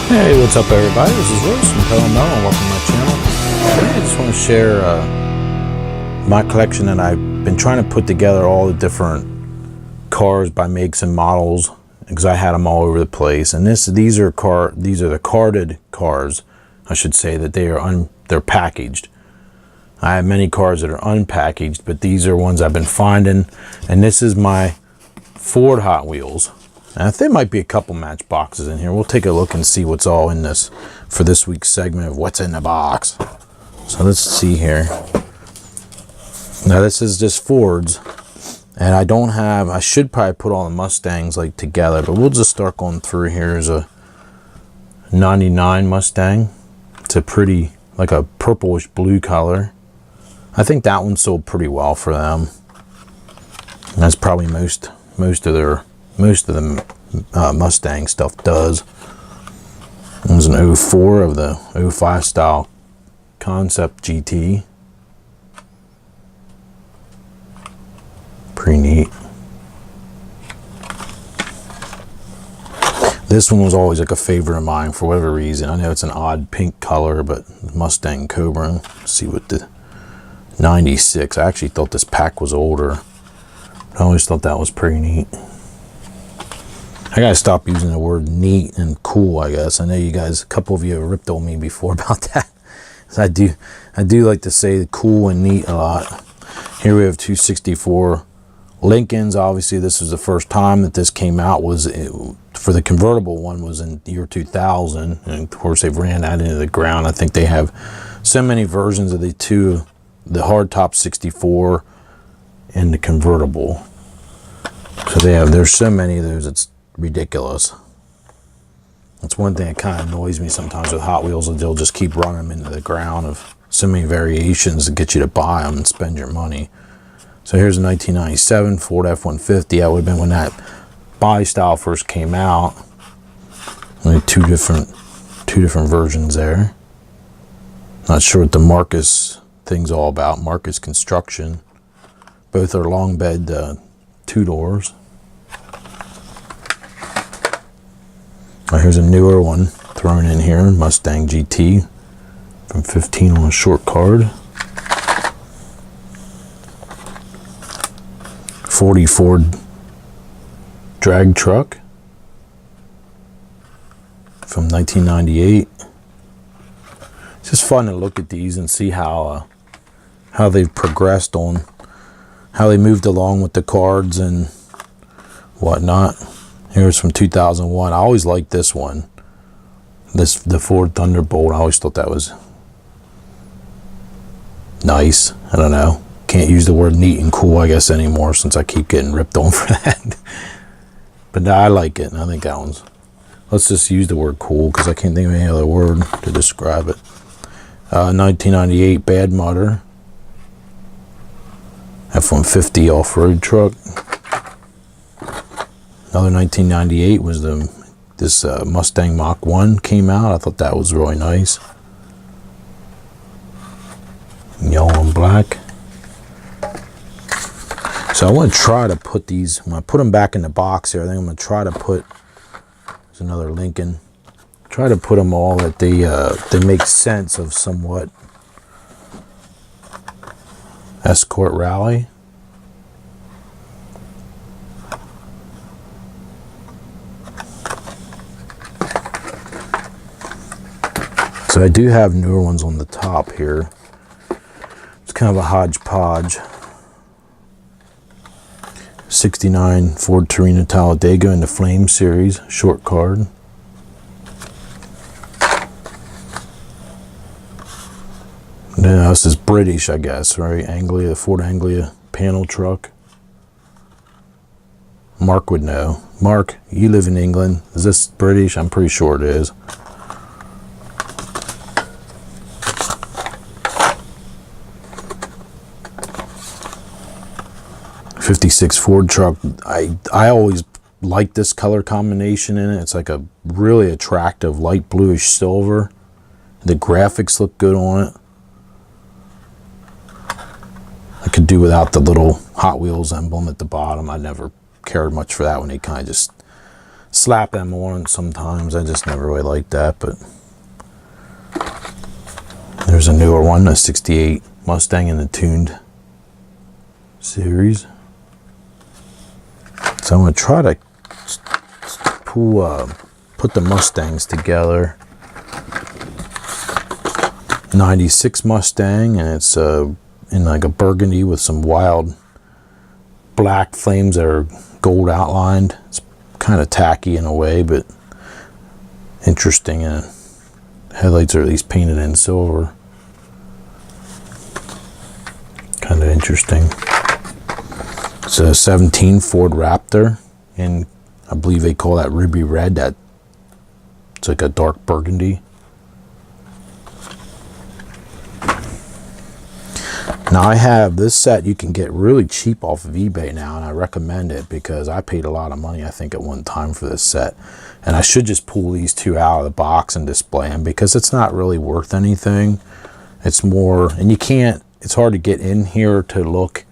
Hey, what's up everybody? This is Royce from Pedal Metal and welcome to my channel. Today I just want to share my collection that I've been trying to put together, all the different cars by makes and models, because I had them all over the place. And these are the carded cars, I should say, that they're packaged. I have many cars that are unpackaged, but these are ones I've been finding. And this is my Ford Hot Wheels. And there might be a couple Matchboxes in here. We'll take a look and see what's all in this for this week's segment of What's in the Box. So let's see here. Now this is just Fords. And I should probably put all the Mustangs like together, but we'll just start going through. Here's a 99 Mustang. It's a pretty, like a purplish blue color. I think that one sold pretty well for them. And that's probably most of the Mustang stuff does. There's an 04 of the 05 style Concept GT. Pretty neat. This one was always like a favorite of mine for whatever reason. I know it's an odd pink color, but Mustang Cobra. Let's see what the 96. I actually thought this pack was older. I always thought that was pretty neat. I gotta stop using the word neat and cool, I guess. I know you guys, a couple of you have ripped on me before about that. I do like to say cool and neat a lot. Here we have 264 Lincolns. Obviously, this was the first time that this came out. For the convertible one was in the year 2000, and of course they've ran that into the ground. I think they have so many versions of the hardtop 64 and the convertible. So there's so many of those, it's ridiculous. That's one thing that kind of annoys me sometimes with Hot Wheels, is they'll just keep running them into the ground of so many variations to get you to buy them and spend your money. So here's a 1997 Ford F-150. That would have been when that body style first came out. Only two different versions there. Not sure what the Marcus thing's all about. Marcus Construction. Both are long bed 2 doors. Here's a newer one thrown in here, Mustang GT from 15 on a short card. 40 Ford drag truck from 1998. It's just fun to look at these and see how they've progressed on how they moved along with the cards and whatnot. Here's from 2001. I always liked this one. The Ford Thunderbolt. I always thought that was nice. I don't know. Can't use the word neat and cool, I guess, anymore since I keep getting ripped on for that. But I like it, and I think that one's... Let's just use the word cool because I can't think of any other word to describe it. 1998 Bad Mudder. F-150 off-road truck. Another 1998 was this Mustang Mach 1 came out. I thought that was really nice. Yellow and black. So I want to try to put these, when I put them back in the box here, I think I'm going to try to put, there's another Lincoln, try to put them all that they make sense of somewhat. Escort Rally. So I do have newer ones on the top here. It's kind of a hodgepodge. 69 Ford Torino Talladega in the Flame series, short card. Now this is British, I guess, right? Anglia, Ford Anglia panel truck. Mark would know. Mark, you live in England. Is this British? I'm pretty sure it is. '56 Ford truck. I always like this color combination in it. It's like a really attractive light bluish silver. The graphics look good on it. I could do without the little Hot Wheels emblem at the bottom. I never cared much for that when they kind of just slap them on sometimes. I just never really liked that, but there's a newer one, a 68 Mustang in the tuned series. So I'm going to try to put the Mustangs together. 96 Mustang, and it's in like a burgundy with some wild black flames that are gold outlined. It's kind of tacky in a way, but interesting. Headlights are at least painted in silver. Kind of interesting. It's a 17 Ford Raptor, and I believe they call that ruby red. That it's like a dark burgundy. Now I have this set you can get really cheap off of eBay now, and I recommend it because I paid a lot of money, I think, at one time for this set. And I should just pull these two out of the box and display them because it's not really worth anything. It's more, and you can't, it's hard to get in here to look.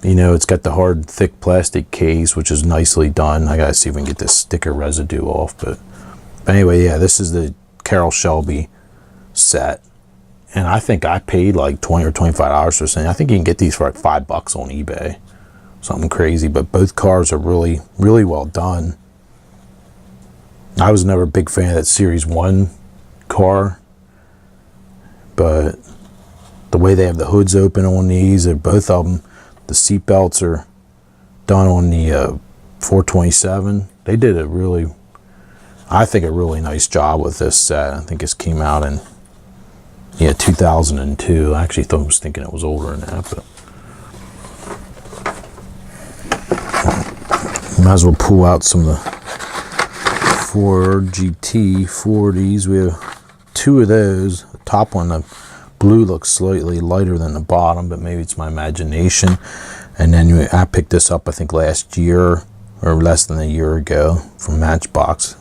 You know, it's got the hard, thick plastic case, which is nicely done. I gotta see if we can get this sticker residue off. But anyway, yeah, this is the Carroll Shelby set. And I think I paid like $20 or $25 for something. I think you can get these for like $5 on eBay. Something crazy. But both cars are really, really well done. I was never a big fan of that Series 1 car. But the way they have the hoods open on these, and both of them, the seat belts are done on the 427. They did a really, I think, a really nice job with this set. I think this came out in 2002. I actually was thinking it was older than that, but might as well pull out some of the Ford GT 40s. We have two of those. The top one, the blue, looks slightly lighter than the bottom, but maybe it's my imagination. And then I picked this up, I think, last year or less than a year ago from Matchbox,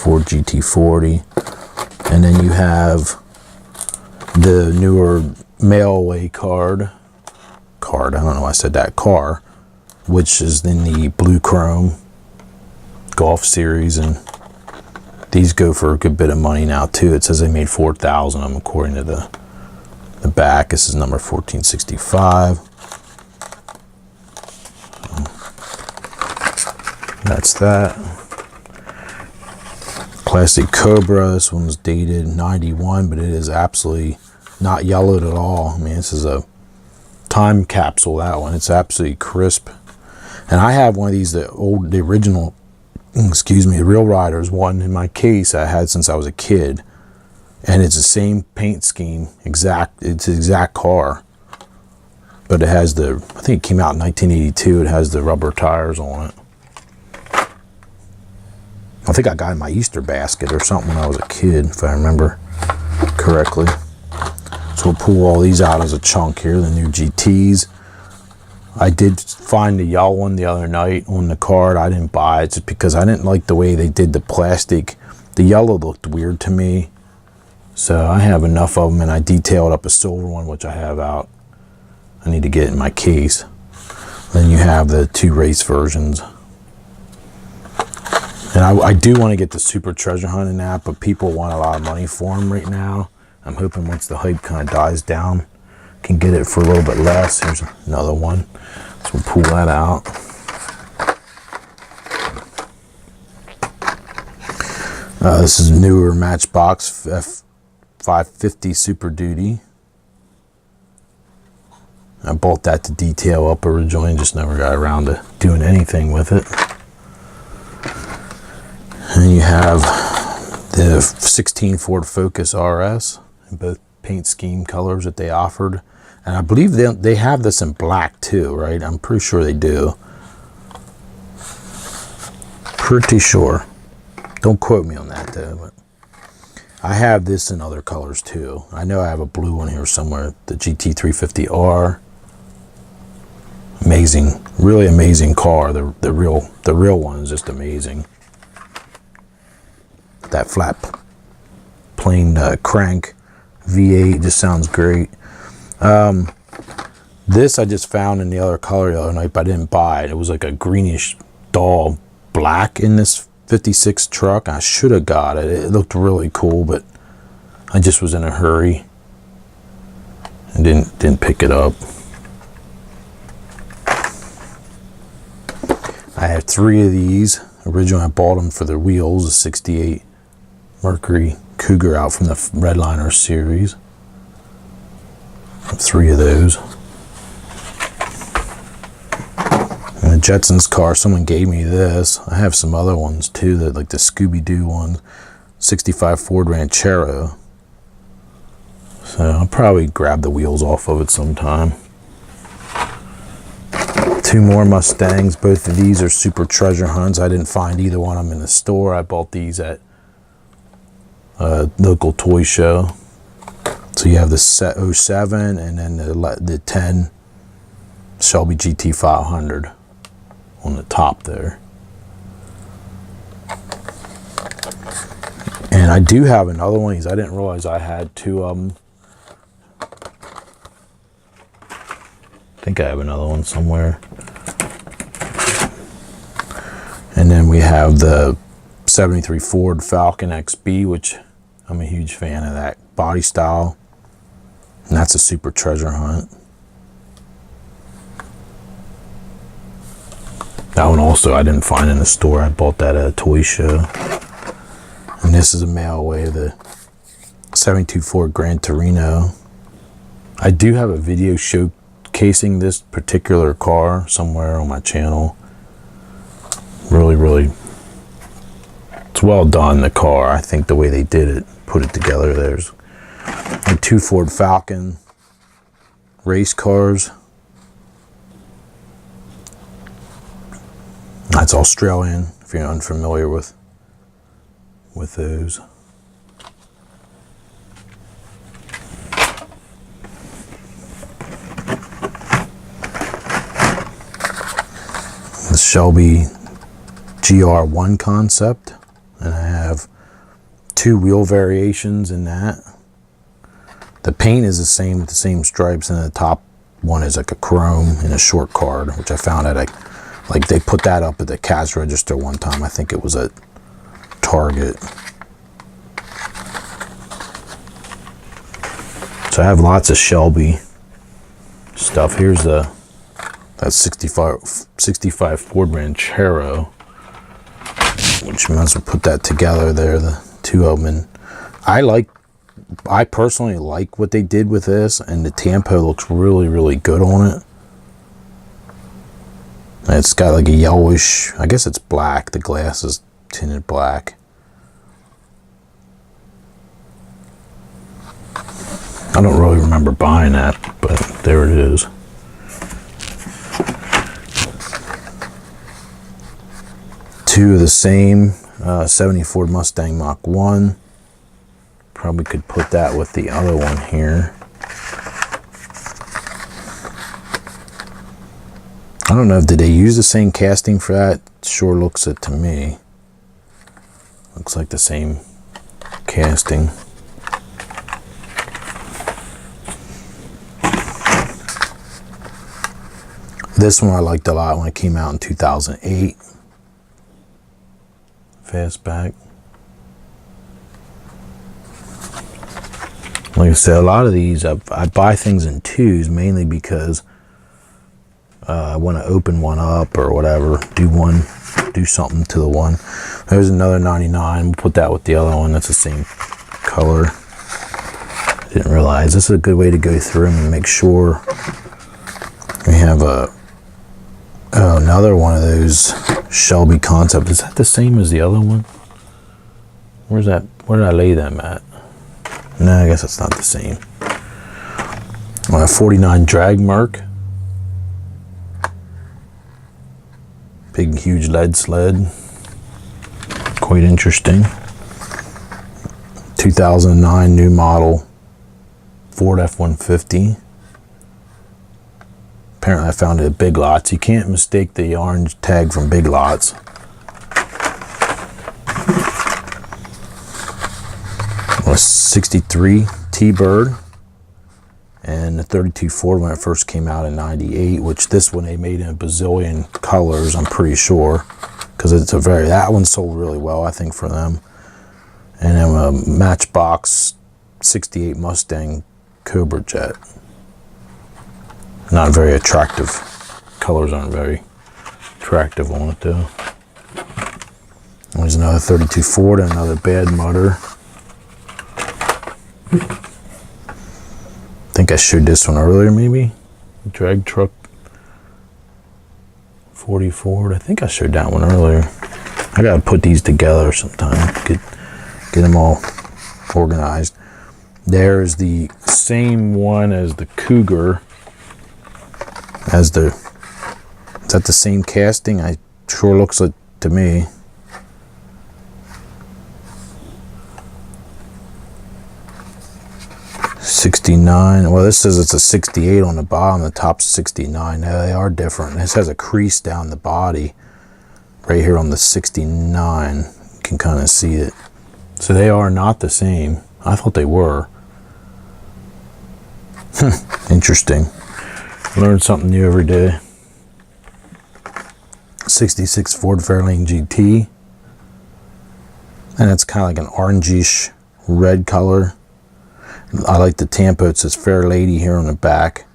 Ford GT40. And then you have the newer mail-away car, I don't know why I said that, car, which is in the blue chrome Golf series, and these go for a good bit of money now too. It says they made 4,000 of them according to the back. This is number 1465. That's that. Classic Cobra. This one's dated 91, but it is absolutely not yellowed at all. I mean, this is a time capsule, that one. It's absolutely crisp. And I have one of these, the original, the Real Riders one in my case I had since I was a kid. And it's the same paint scheme, it's the exact car. But it has I think it came out in 1982, it has the rubber tires on it. I think I got it in my Easter basket or something when I was a kid, if I remember correctly. So we'll pull all these out as a chunk here, the new GTs. I did find the yellow one the other night on the card. I didn't buy it just because I didn't like the way they did the plastic. The yellow looked weird to me. So I have enough of them, and I detailed up a silver one, which I have out. I need to get it in my case. Then you have the two race versions. And I do want to get the Super Treasure Hunt in that, but people want a lot of money for them right now. I'm hoping once the hype kind of dies down, can get it for a little bit less. Here's another one. So we'll pull that out. This is a newer Matchbox F550 Super Duty. I bought that to detail up originally and just never got around to doing anything with it. And you have the 16 Ford Focus RS in both paint scheme colors that they offered. And I believe they have this in black too, right? I'm pretty sure they do. Pretty sure. Don't quote me on that though. But I have this in other colors too. I know I have a blue one here somewhere, the GT350R. Amazing, really amazing car. The real one is just amazing. That flat plain crank V8 just sounds great. This I just found in the other color the other night, but I didn't buy it. It was like a greenish dull black in this 56 truck. I should have got it. It looked really cool, but I just was in a hurry and didn't pick it up. I have 3 of these. Originally I bought them for the wheels, a 68 Mercury Cougar out from the Redliner series. 3 of those. And the Jetsons car, someone gave me this. I have some other ones too, that like the Scooby-Doo one, 65 Ford Ranchero. So I'll probably grab the wheels off of it sometime. 2 more Mustangs. Both of these are super treasure hunts. I didn't find either one of them in the store. I bought these at a local toy show. So you have the 07 and then the 10 Shelby GT 500 on the top there. And I do have another one of these. I didn't realize I had 2 of them. I think I have another one somewhere. And then we have the 73 Ford Falcon XB, which I'm a huge fan of that body style. And that's a super treasure hunt. That one also I didn't find in the store. I bought that at a toy show. And this is a mail away of the 72 Ford Gran Torino. I do have a video showcasing this particular car somewhere on my channel. Really, it's well done, the car. I think the way they did it, put it together. There's like 2 Ford Falcon race cars. That's Australian, if you're unfamiliar with those. The Shelby GR1 concept, and I have 2 wheel variations in that. The paint is the same with the same stripes, and the top one is like a chrome in a short card, which I found at like they put that up at the cash register one time. I think it was at Target. So I have lots of Shelby stuff. Here's that 65 Ford Ranchero, which might as well put that together there, the 2 of them. And I personally like what they did with this, and the Tampo looks really good on it. And it's got like a yellowish, I guess it's black, the glass is tinted black. I don't really remember buying that, but there it is. Two of the same 70 Ford Mustang Mach 1. Probably could put that with the other one here. I don't know, did they use the same casting for that? Sure looks it to me. Looks like the same casting. This one I liked a lot when it came out in 2008. Fastback. Like I said, a lot of these, I buy things in twos, mainly because I want to open one up or whatever, do something to the one. There's another 99, we'll put that with the other one, that's the same color. Didn't realize, this is a good way to go through them and make sure we have another one of those Shelby Concept. Is that the same as the other one? Where's that? Where did I lay them at? No, I guess it's not the same. On a 49 drag mark. Big, huge lead sled. Quite interesting. 2009 new model Ford F-150. Apparently I found it at Big Lots. You can't mistake the orange tag from Big Lots. A 63 T-Bird and the 32 Ford when it first came out in 98, which this one they made in a bazillion colors, I'm pretty sure. because it's that one sold really well, I think, for them. And then a Matchbox 68 Mustang Cobra Jet. Not very attractive. Colors aren't very attractive on it though. There's another 32 Ford, another bad mutter. I think I showed this one earlier, maybe. Drag truck 40 Ford. I think I showed that one earlier. I gotta put these together sometime. Get them all organized. There's the same one as the Cougar. Is that the same casting? I sure looks like to me. '69. Well, this says it's a 68 on the bottom. The top's 69. Now, they are different. This has a crease down the body right here on the 69. You can kind of see it. So they are not the same. I thought they were. Interesting. Learn something new every day. 66 Ford Fairlane GT. And it's kind of like an orangish red color. I like the Tampa. It says Fair Lady here on the back.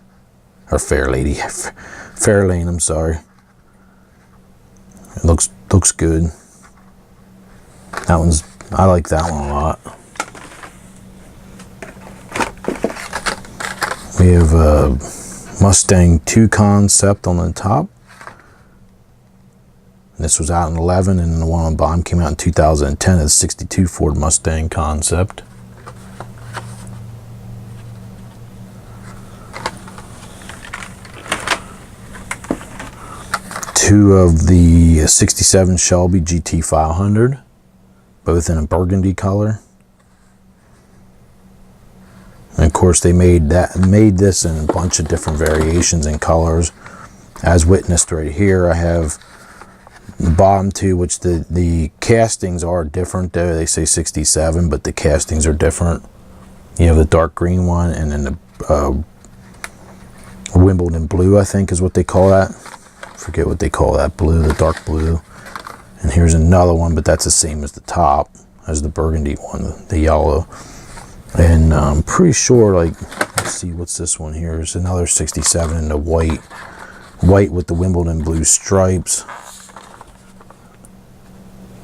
Or Fair Lady. Fairlane, I'm sorry. It looks good. That one's, I like that one a lot. We have a Mustang 2 concept on the top. This was out in 11, and the one on the bottom came out in 2010 as 62 Ford Mustang concept. Two of the 67 Shelby GT 500, both in a burgundy color. And of course, they made this in a bunch of different variations and colors, as witnessed right here. I have the bottom two, which the castings are different though. They say 67, but the castings are different. You have the dark green one, and then the Wimbledon blue, I think is what they call that. Forget what they call that blue, the dark blue. And here's another one, but that's the same as the top, as the burgundy one, the yellow. And I'm pretty sure, like, let's see, what's this one here? It's another 67 in the white with the Wimbledon blue stripes.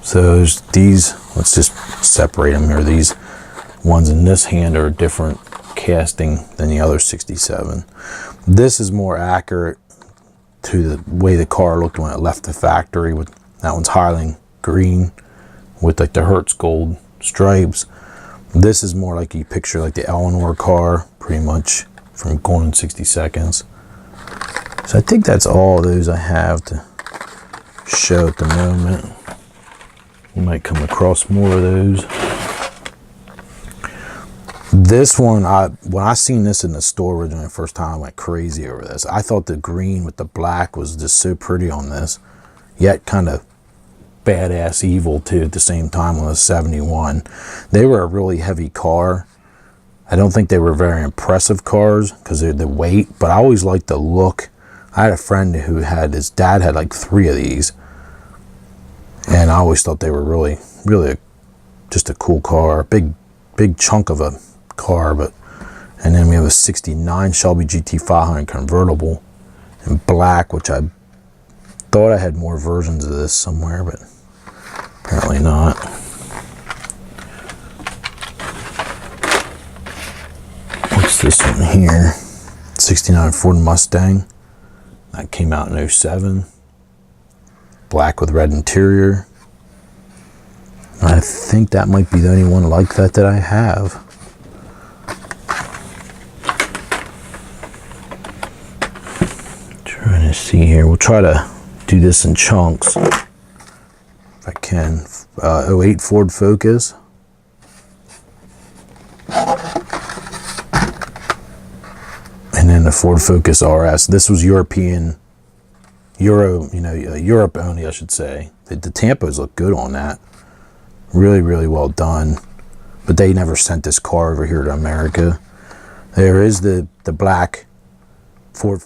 So there's these, let's just separate them here. These ones in this hand are a different casting than the other 67. This is more accurate to the way the car looked when it left the factory. With that one's Highland green with like the Hertz gold stripes. This is more like you picture like the Eleanor car, pretty much, from Gone in 60 Seconds. So I think that's all those I have to show at the moment. We might come across more of those. This one, when I seen this in the store originally the first time, I went crazy over this. I thought the green with the black was just so pretty on this, yet kind of badass evil too at the same time on the 71. They were a really heavy car. I don't think they were very impressive cars because of the weight, but I always liked the look. I had a friend who had, his dad had like 3 of these, and I always thought they were really just a cool car, big chunk of a car. But and then we have a 69 Shelby GT 500 convertible in black, which I thought I had more versions of this somewhere, but apparently not. What's this one here? 69 Ford Mustang. That came out in 07. Black with red interior. I think that might be the only one like that I have. Trying to see here. We'll try to do this in chunks if I can. 08 Ford Focus. And then the Ford Focus RS. This was Europe only, I should say. The Tampos look good on that. Really well done. But they never sent this car over here to America. There is the black Ford